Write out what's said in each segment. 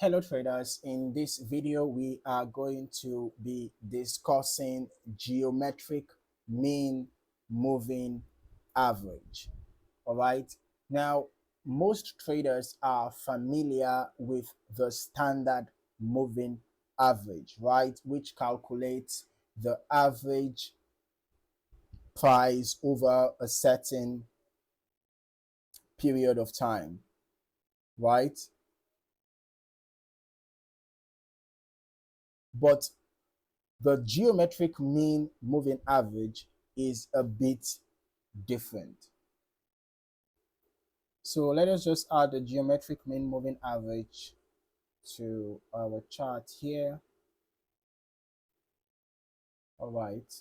Hello traders, in this video we are going to be discussing geometric mean moving average. All right, now most traders are familiar with the standard moving average, right, which calculates the average price over a certain period of time, right? But the geometric mean moving average is a bit different. So let us just add the geometric mean moving average to our chart here. All right.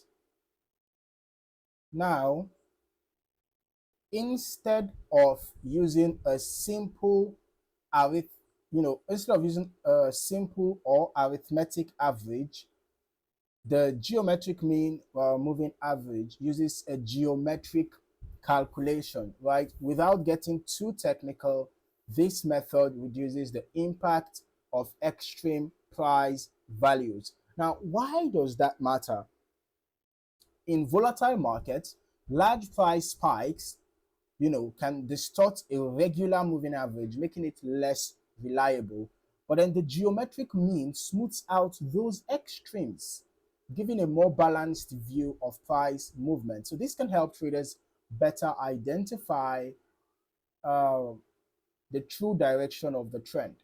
Now, instead of using a simple instead of using a simple or arithmetic average, the geometric mean moving average uses a geometric calculation, right? Without getting too technical, this method reduces the impact of extreme price values. Now, why does that matter? In volatile markets, large price spikes, can distort a regular moving average, making it less reliable. But then the geometric mean smooths out those extremes, giving a more balanced view of price movement. So this can help traders better identify uh, the true direction of the trend.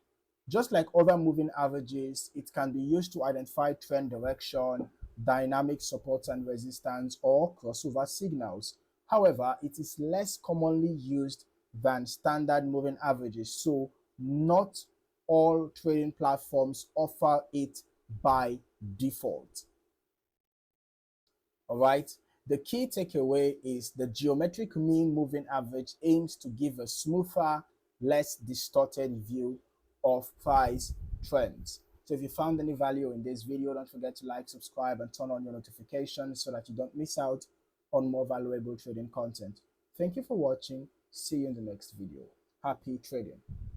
Just like other moving averages, it can be used to identify trend direction, dynamic support and resistance, or crossover signals. However, it is less commonly used than standard moving averages, so not all trading platforms offer it by default. All right. The key takeaway is the geometric mean moving average aims to give a smoother, less distorted view of price trends. So if you found any value in this video, don't forget to like, subscribe, and turn on your notifications so that you don't miss out on more valuable trading content. Thank you for watching. See you in the next video. Happy trading.